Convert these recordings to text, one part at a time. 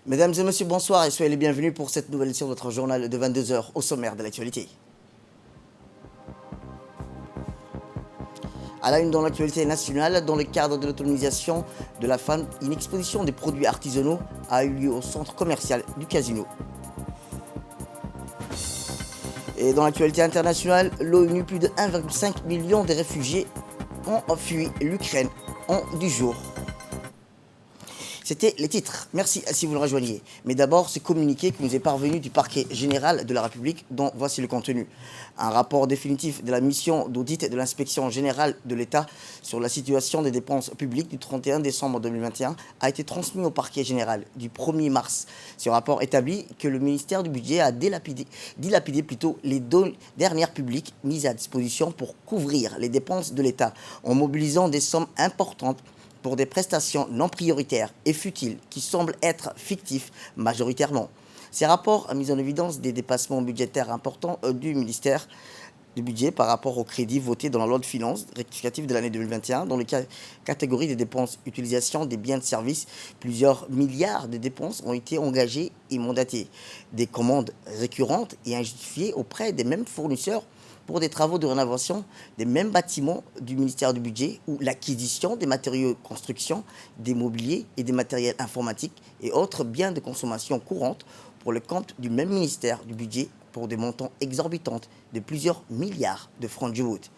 Mesdames et messieurs, bonsoir et soyez les bienvenus pour cette nouvelle édition de notre journal de 22 heures au sommaire de l'actualité. À la une dans l'actualité nationale, dans le cadre de l'autonomisation de la femme, une exposition des produits artisanaux a eu lieu au centre commercial du Casino. Et dans l'actualité internationale, l'ONU, plus de 1,5 million de réfugiés ont fui l'Ukraine en 10 jours. C'était les titres. Merci si vous le rejoignez. Mais d'abord, ce communiqué qui nous est parvenu du parquet général de la République, dont voici le contenu. Un rapport définitif de la mission d'audit de l'inspection générale de l'État sur la situation des dépenses publiques du 31 décembre 2021 a été transmis au parquet général du 1er mars. Ce rapport établit que le ministère du Budget a dilapidé les dernières publiques mises à disposition pour couvrir les dépenses de l'État en mobilisant des sommes importantes pour des prestations non prioritaires et futiles qui semblent être fictifs majoritairement. Ces rapports ont mis en évidence des dépassements budgétaires importants du ministère du Budget par rapport aux crédits votés dans la loi de finances rectificative de l'année 2021. Dans la catégorie des dépenses utilisation des biens de service, plusieurs milliards de dépenses ont été engagées et mandatées. Des commandes récurrentes et injustifiées auprès des mêmes fournisseurs pour des travaux de rénovation des mêmes bâtiments du ministère du Budget ou l'acquisition des matériaux de construction, des mobiliers et des matériels informatiques et autres biens de consommation courante pour le compte du même ministère du Budget pour des montants exorbitants de plusieurs milliards de francs djibout.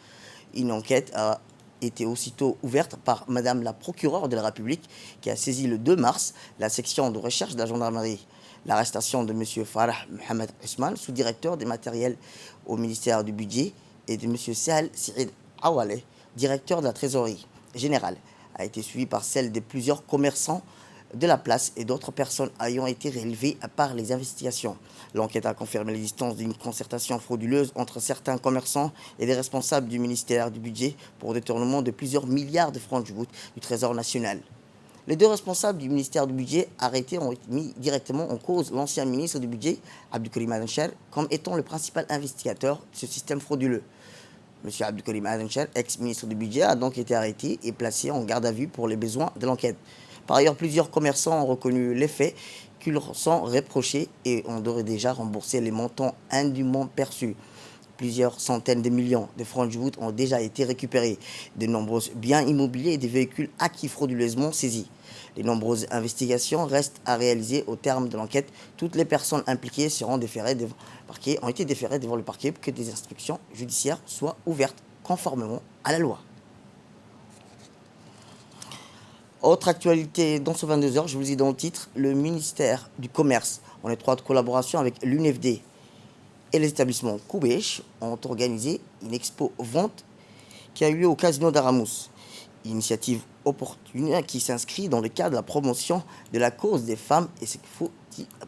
Une enquête a été aussitôt ouverte par Madame la procureure de la République qui a saisi le 2 mars la section de recherche de la gendarmerie. L'arrestation de M. Farah Mohamed Ousmane, sous-directeur des matériels au ministère du Budget, et de M. Sahel Sirid Awale, directeur de la trésorerie générale, a été suivie par celle de plusieurs commerçants de la place et d'autres personnes ayant été relevées par les investigations. L'enquête a confirmé l'existence d'une concertation frauduleuse entre certains commerçants et des responsables du ministère du Budget pour détournement de plusieurs milliards de francs du Trésor national. Les deux responsables du ministère du Budget arrêtés ont mis directement en cause l'ancien ministre du Budget, Abdelkarim Adencher, comme étant le principal investigateur de ce système frauduleux. M. Abdelkarim Adencher, ex-ministre du Budget, a donc été arrêté et placé en garde à vue pour les besoins de l'enquête. Par ailleurs, plusieurs commerçants ont reconnu les faits qui leur sont reprochés et ont d'ores et déjà remboursé les montants indûment perçus. Plusieurs centaines de millions de francs djibout ont déjà été récupérés. De nombreux biens immobiliers et des véhicules acquis frauduleusement saisis. Les nombreuses investigations restent à réaliser au terme de l'enquête. Toutes les personnes impliquées seront déférées devant le parquet, ont été déférées devant le parquet pour que des instructions judiciaires soient ouvertes conformément à la loi. Autre actualité dans ce 22 heures, je vous le dis dans le titre, le ministère du Commerce, en étroite collaboration avec l'UNFD et les établissements Koubèche, ont organisé une expo-vente qui a eu lieu au Casino d'Aramous. Initiative opportune qui s'inscrit dans le cadre de la promotion de la cause des femmes et ce qu'il faut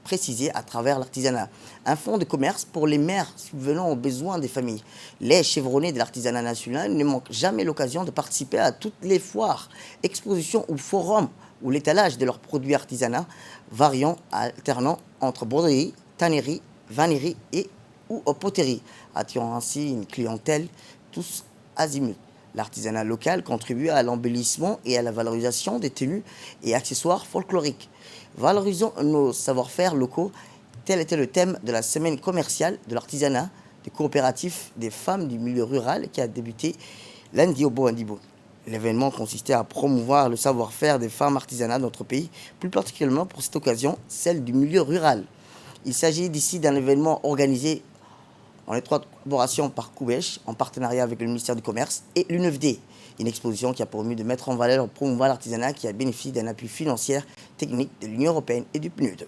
préciser à travers l'artisanat. Un fonds de commerce pour les mères subvenant aux besoins des familles. Les chevronnés de l'artisanat national ne manquent jamais l'occasion de participer à toutes les foires, expositions ou forums où l'étalage de leurs produits artisanaux variant, alternant entre broderie, tannerie, vannerie et ou poterie, attirant ainsi une clientèle tous azimuts. L'artisanat local contribue à l'embellissement et à la valorisation des tenues et accessoires folkloriques. Valorisons nos savoir-faire locaux, tel était le thème de la semaine commerciale de l'artisanat des coopératifs des femmes du milieu rural qui a débuté lundi au Boandibo. L'événement consistait à promouvoir le savoir-faire des femmes artisanales de notre pays, plus particulièrement pour cette occasion, celle du milieu rural. Il s'agit d'ici d'un événement organisé en étroite collaboration par Koubèche, en partenariat avec le ministère du Commerce et l'UNFD. Une exposition qui a permis de mettre en valeur et promouvoir l'artisanat qui a bénéficié d'un appui financier technique de l'Union européenne et du PNUD.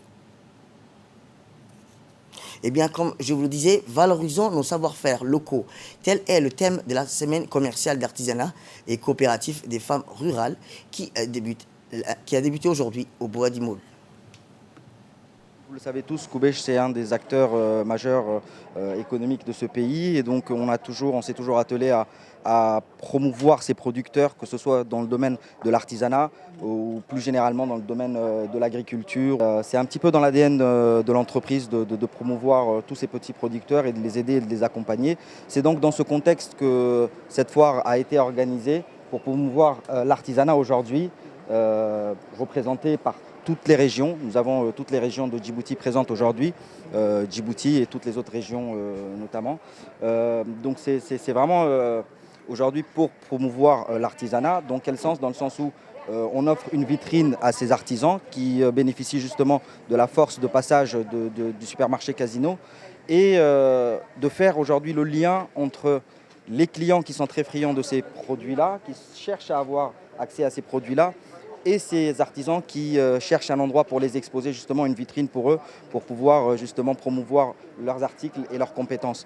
Eh bien, comme je vous le disais, valorisons nos savoir-faire locaux. Tel est le thème de la semaine commerciale d'artisanat et coopératif des femmes rurales qui a débuté aujourd'hui au Bois d'Imoul. Vous le savez tous, Koubèche, c'est un des acteurs majeurs économiques de ce pays. Et donc, on s'est toujours attelé à promouvoir ces producteurs, que ce soit dans le domaine de l'artisanat ou plus généralement dans le domaine de l'agriculture. C'est un petit peu dans l'ADN de l'entreprise de promouvoir tous ces petits producteurs et de les aider et de les accompagner. C'est donc dans ce contexte que cette foire a été organisée pour promouvoir l'artisanat aujourd'hui. représentés par toutes les régions. Nous avons toutes les régions de Djibouti présentes aujourd'hui, Djibouti et toutes les autres régions notamment. Donc c'est vraiment aujourd'hui pour promouvoir l'artisanat. Dans quel sens? Dans le sens où on offre une vitrine à ces artisans qui bénéficient justement de la force de passage du supermarché Casino et de faire aujourd'hui le lien entre les clients qui sont très friands de ces produits-là, qui cherchent à avoir accès à ces produits-là, et ces artisans qui cherchent un endroit pour les exposer, justement une vitrine pour eux, pour pouvoir justement promouvoir leurs articles et leurs compétences.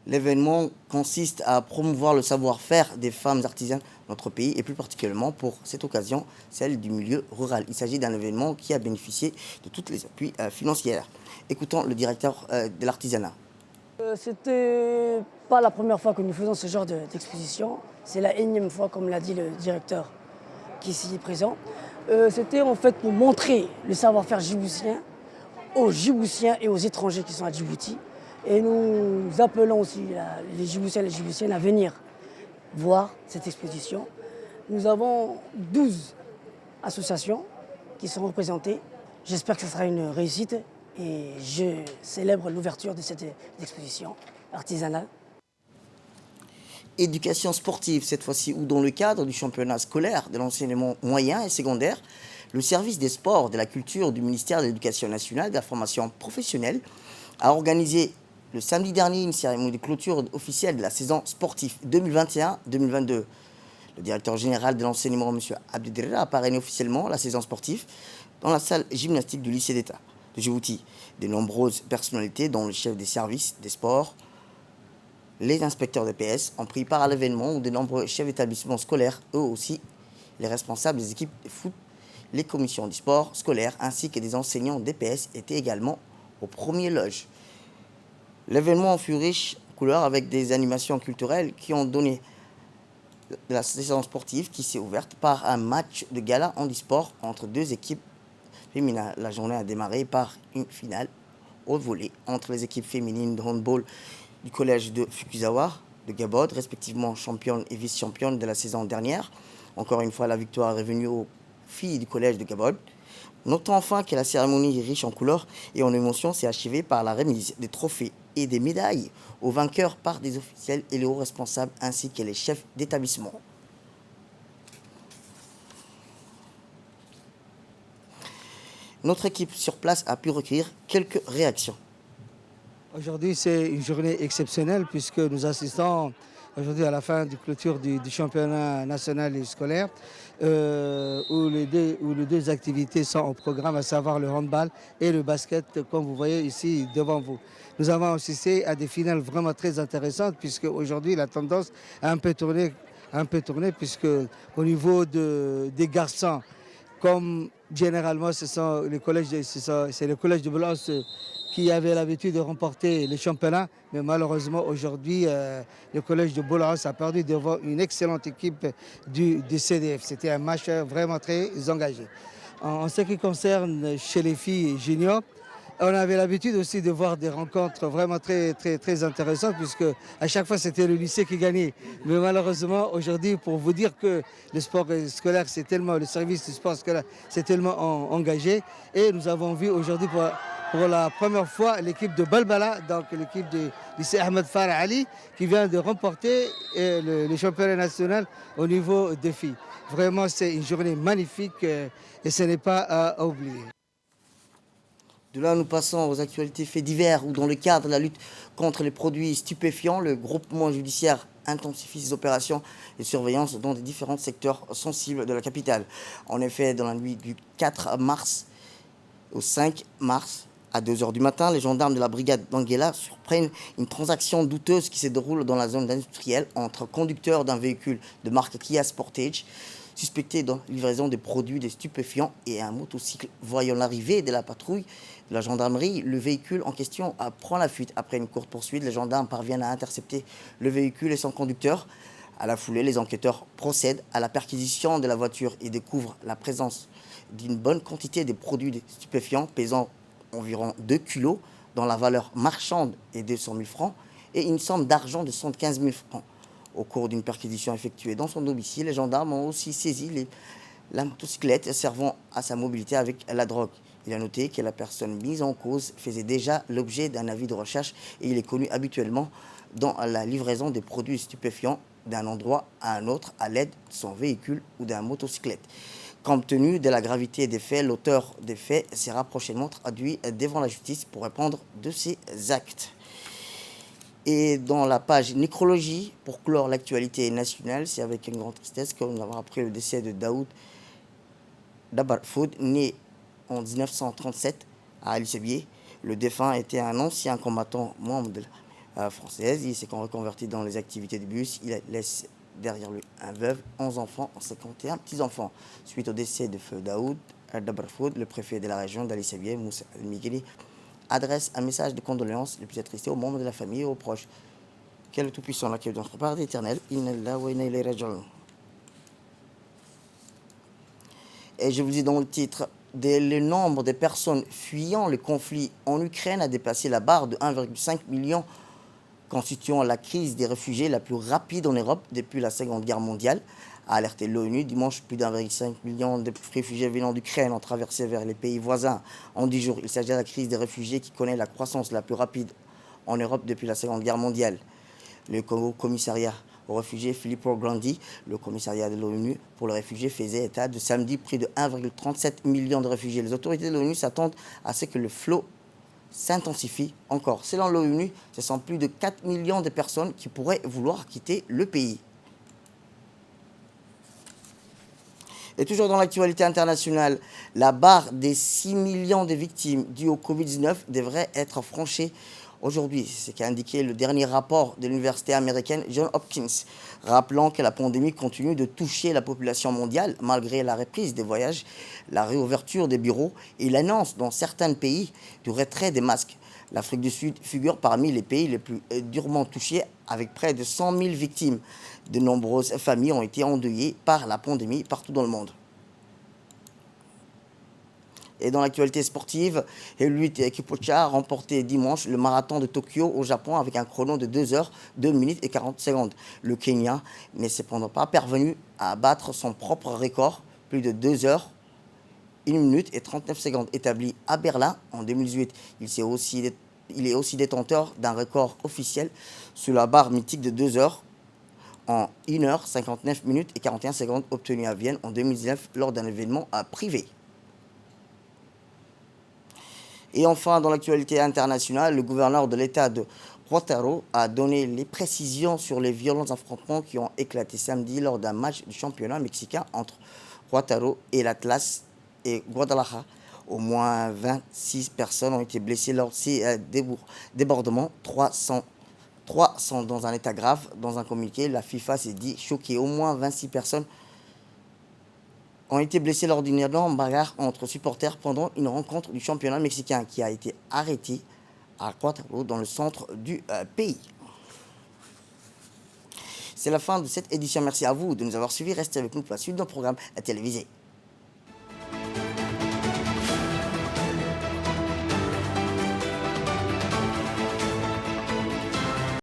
L'événement consiste à promouvoir le savoir-faire des femmes artisanes de notre pays et plus particulièrement pour cette occasion, celle du milieu rural. Il s'agit d'un événement qui a bénéficié de tous les appuis financiers. Écoutons le directeur de l'artisanat. C'était pas la première fois que nous faisons ce genre d'exposition. C'est la énième fois, comme l'a dit le directeur qui est ici présent. C'était en fait pour montrer le savoir-faire djiboutien aux Djiboutiens et aux étrangers qui sont à Djibouti. Et nous appelons aussi les Djiboutiens et les Djiboutiennes à venir voir cette exposition. Nous avons 12 associations qui sont représentées. J'espère que ce sera une réussite et je célèbre l'ouverture de cette exposition artisanale. Éducation sportive cette fois-ci, ou dans le cadre du championnat scolaire de l'enseignement moyen et secondaire, le service des sports, de la culture du ministère de l'Éducation nationale et de la formation professionnelle a organisé le samedi dernier une cérémonie de clôture officielle de la saison sportive 2021-2022. Le directeur général de l'enseignement, M. Abdelderra, a parrainé officiellement la saison sportive dans la salle gymnastique du lycée d'État de Djibouti. De nombreuses personnalités, dont le chef des services des sports, les inspecteurs de PS, ont pris part à l'événement où de nombreux chefs d'établissements scolaires, eux aussi, les responsables des équipes de foot, les commissions du sport scolaire ainsi que des enseignants d'EPS étaient également au premier loge. L'événement fut riche en couleurs avec des animations culturelles qui ont donné la saison sportive qui s'est ouverte par un match de gala handisport entre deux équipes féminines. La journée a démarré par une finale au volley entre les équipes féminines de handball du collège de Fukuzawa, de Gabod, respectivement championne et vice-championne de la saison dernière. Encore une fois, la victoire est revenue aux filles du collège de Gabod. Notons enfin que la cérémonie riche en couleurs et en émotions s'est achevée par la remise des trophées et des médailles aux vainqueurs par des officiels et les hauts responsables ainsi que les chefs d'établissement. Notre équipe sur place a pu recueillir quelques réactions. Aujourd'hui, c'est une journée exceptionnelle puisque nous assistons aujourd'hui à la fin de clôture du championnat national et scolaire où les deux activités sont au programme, à savoir le handball et le basket, comme vous voyez ici devant vous. Nous avons assisté à des finales vraiment très intéressantes puisque aujourd'hui la tendance a un peu tourné puisque au niveau des garçons, comme généralement c'est le collège de Belance qui avait l'habitude de remporter les championnats, mais malheureusement aujourd'hui le collège de Belance a perdu devant une excellente équipe du CDF. C'était un match vraiment très engagé. En ce qui concerne chez les filles juniors, on avait l'habitude aussi de voir des rencontres vraiment très intéressantes puisque à chaque fois c'était le lycée qui gagnait. Mais malheureusement aujourd'hui, pour vous dire que le sport scolaire, le service du sport scolaire c'est tellement engagé, et nous avons vu aujourd'hui pour la première fois l'équipe de Balbala, donc l'équipe du lycée Ahmed Farah Ali, qui vient de remporter le championnat national au niveau des filles. Vraiment c'est une journée magnifique et ce n'est pas à oublier. De là, nous passons aux actualités faits divers où, dans le cadre de la lutte contre les produits stupéfiants, le groupement judiciaire intensifie ses opérations de surveillance dans les différents secteurs sensibles de la capitale. En effet, dans la nuit du 4 mars au 5 mars, à 2 h du matin, les gendarmes de la brigade d'Anguilla surprennent une transaction douteuse qui se déroule dans la zone industrielle entre conducteurs d'un véhicule de marque Kia Sportage, suspecté de livraison de produits de stupéfiants, et un motocycle. Voyant l'arrivée de la patrouille de la gendarmerie, le véhicule en question prend la fuite. Après une courte poursuite, les gendarmes parviennent à intercepter le véhicule et son conducteur. À la foulée, les enquêteurs procèdent à la perquisition de la voiture et découvrent la présence d'une bonne quantité de produits de stupéfiants pesant environ 2 kilos, dont la valeur marchande est 200 000 francs, et une somme d'argent de 75 000 francs. Au cours d'une perquisition effectuée dans son domicile, les gendarmes ont aussi saisi la motocyclette servant à sa mobilité avec la drogue. Il a noté que la personne mise en cause faisait déjà l'objet d'un avis de recherche et il est connu habituellement dans la livraison des produits stupéfiants d'un endroit à un autre à l'aide de son véhicule ou d'un motocyclette. Compte tenu de la gravité des faits, l'auteur des faits sera prochainement traduit devant la justice pour répondre de ses actes. Et dans la page nécrologie, pour clore l'actualité nationale, c'est avec une grande tristesse que nous avons appris le décès de Daoud Dabarfoud, né en 1937 à Ali Sebieh. Le défunt était un ancien combattant membre de la française. Il s'est reconverti dans les activités de bus. Il laisse derrière lui un veuve, 11 enfants, 51 petits-enfants. Suite au décès de feu Daoud Dabarfoud, le préfet de la région d'Ali Sebieh, Moussa El-Migueli, adresse un message de condoléances les plus attristés aux membres de la famille et aux proches. Quel est le Tout-Puissant, l'accueil de notre part d'éternel. Et je vous dis dans le titre, le nombre de personnes fuyant le conflit en Ukraine a dépassé la barre de 1,5 million, constituant la crise des réfugiés la plus rapide en Europe depuis la Seconde Guerre mondiale, a alerté l'ONU. Dimanche, plus d'1,5 million de réfugiés venant d'Ukraine ont traversé vers les pays voisins en 10 jours. Il s'agit de la crise des réfugiés qui connaît la croissance la plus rapide en Europe depuis la Seconde Guerre mondiale. Le commissariat aux réfugiés Filippo Grandi, le commissariat de l'ONU pour les réfugiés, faisait état de samedi près de 1,37 million de réfugiés. Les autorités de l'ONU s'attendent à ce que le flot s'intensifie encore. Selon l'ONU, ce sont plus de 4 millions de personnes qui pourraient vouloir quitter le pays. Et toujours dans l'actualité internationale, la barre des 6 millions de victimes dues au Covid-19 devrait être franchie aujourd'hui. C'est ce qu'a indiqué le dernier rapport de l'université américaine Johns Hopkins, rappelant que la pandémie continue de toucher la population mondiale malgré la reprise des voyages, la réouverture des bureaux et l'annonce dans certains pays du retrait des masques. L'Afrique du Sud figure parmi les pays les plus durement touchés avec près de 100 000 victimes. De nombreuses familles ont été endeuillées par la pandémie partout dans le monde. Et dans l'actualité sportive, Eliud Kipchoge a remporté dimanche le marathon de Tokyo au Japon avec un chrono de 2 heures, 2 minutes et 40 secondes. Le Kenya n'est cependant pas parvenu à battre son propre record, plus de 2 heures, 1 minute et 39 secondes, établi à Berlin en 2018. Il est aussi détenteur d'un record officiel sous la barre mythique de 2 heures en 1 heure, 59 minutes et 41 secondes obtenu à Vienne en 2019 lors d'un événement privé. Et enfin, dans l'actualité internationale, le gouverneur de l'État de Querétaro a donné les précisions sur les violents affrontements qui ont éclaté samedi lors d'un match du championnat mexicain entre Querétaro et l'Atlas et Guadalajara. Au moins 26 personnes ont été blessées lors de ces débordements. 300 sont dans un état grave. Dans un communiqué, la FIFA s'est dit choquée. Au moins 26 personnes ont été blessés lors d'une énorme bagarre entre supporters pendant une rencontre du championnat mexicain qui a été arrêtée à Querétaro, dans le centre du pays. C'est la fin de cette édition. Merci à vous de nous avoir suivis. Restez avec nous pour la suite d'un programme télévisé.